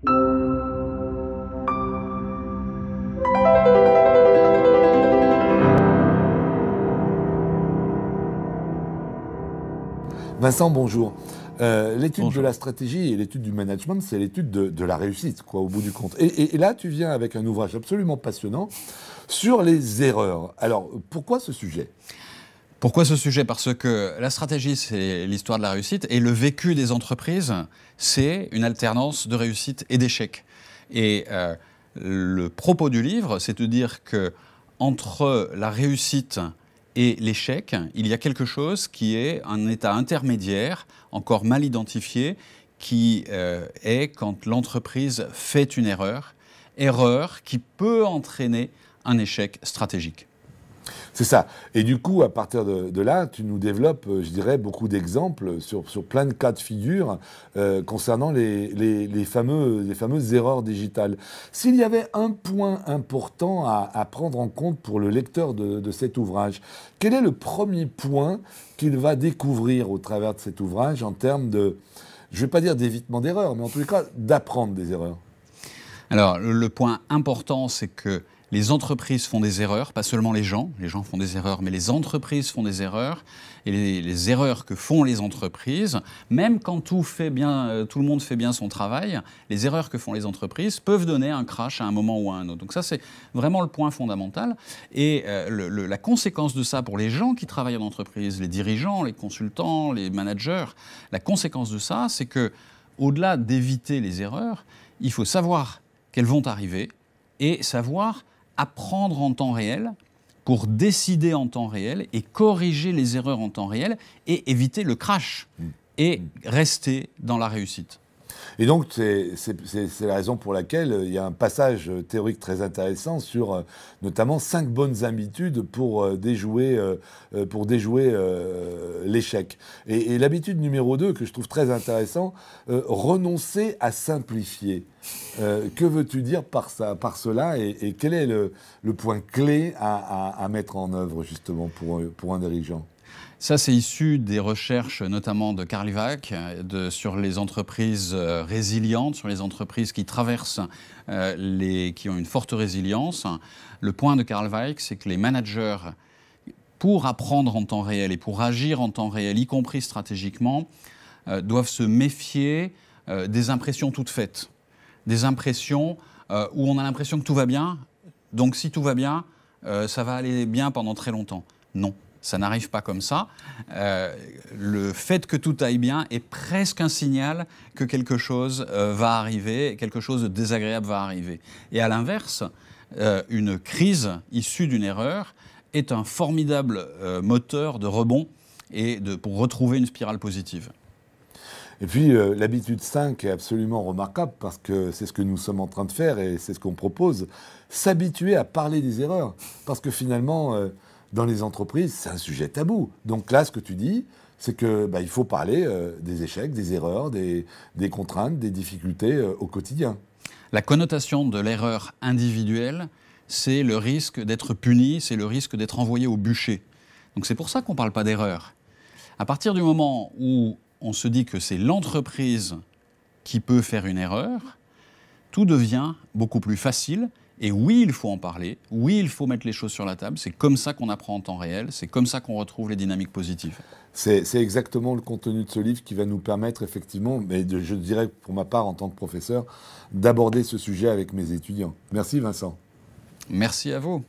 Vincent, bonjour. L'étude de la stratégie et l'étude du management, c'est l'étude de la réussite, quoi, au bout du compte. Et là, tu viens avec un ouvrage absolument passionnant sur les erreurs. Alors, pourquoi ce sujet ? Pourquoi ce sujet ? Parce que la stratégie, c'est l'histoire de la réussite, et le vécu des entreprises, c'est une alternance de réussite et d'échec. Et le propos du livre, c'est de dire que entre la réussite et l'échec, il y a quelque chose qui est un état intermédiaire, encore mal identifié, qui est quand l'entreprise fait une erreur qui peut entraîner un échec stratégique. C'est ça. Et du coup, à partir de là, tu nous développes, je dirais, beaucoup d'exemples sur plein de cas de figure concernant les fameuses erreurs digitales. S'il y avait un point important à prendre en compte pour le lecteur de cet ouvrage, quel est le premier point qu'il va découvrir au travers de cet ouvrage en termes de, je ne vais pas dire d'évitement d'erreurs, mais en tous les cas, d'apprendre des erreurs ? Alors, le point important, c'est que les entreprises font des erreurs, pas seulement les gens font des erreurs, mais les entreprises font des erreurs. Et les erreurs que font les entreprises, même quand tout le monde fait bien son travail, les erreurs que font les entreprises peuvent donner un crash à un moment ou à un autre. Donc ça, c'est vraiment le point fondamental. Et la conséquence de ça pour les gens qui travaillent en entreprise, les dirigeants, les consultants, les managers, la conséquence de ça, c'est que au-delà d'éviter les erreurs, il faut savoir qu'elles vont arriver et savoir apprendre en temps réel pour décider en temps réel et corriger les erreurs en temps réel et éviter le crash et rester dans la réussite. Et donc, c'est la raison pour laquelle il y a un passage théorique très intéressant sur notamment 5 bonnes habitudes pour déjouer l'échec. Et l'habitude numéro 2, que je trouve très intéressant, renoncer à simplifier. Que veux-tu dire par cela et quel est le point clé à mettre en œuvre justement pour un dirigeant ? Ça, c'est issu des recherches notamment de Carl Ivak sur les entreprises résilientes, sur les entreprises qui traversent, qui ont une forte résilience. Le point de Carl Ivak, c'est que les managers, pour apprendre en temps réel et pour agir en temps réel, y compris stratégiquement, doivent se méfier des impressions toutes faites. Des impressions où on a l'impression que tout va bien, donc si tout va bien, ça va aller bien pendant très longtemps. Non. Ça n'arrive pas comme ça. Le fait que tout aille bien est presque un signal que quelque chose va arriver, quelque chose de désagréable va arriver. Et à l'inverse, une crise issue d'une erreur est un formidable moteur de rebond et pour retrouver une spirale positive. Et puis, l'habitude 5 est absolument remarquable parce que c'est ce que nous sommes en train de faire et c'est ce qu'on propose. S'habituer à parler des erreurs. Parce que finalement, dans les entreprises, c'est un sujet tabou. Donc là, ce que tu dis, c'est qu'il faut parler des échecs, des erreurs, des contraintes, des difficultés au quotidien. La connotation de l'erreur individuelle, c'est le risque d'être puni, c'est le risque d'être envoyé au bûcher. Donc c'est pour ça qu'on ne parle pas d'erreur. À partir du moment où on se dit que c'est l'entreprise qui peut faire une erreur, tout devient beaucoup plus facile. Et oui, il faut en parler, oui, il faut mettre les choses sur la table, c'est comme ça qu'on apprend en temps réel, c'est comme ça qu'on retrouve les dynamiques positives. C'est exactement le contenu de ce livre qui va nous permettre effectivement, mais je dirais pour ma part en tant que professeur, d'aborder ce sujet avec mes étudiants. Merci Vincent. Merci à vous.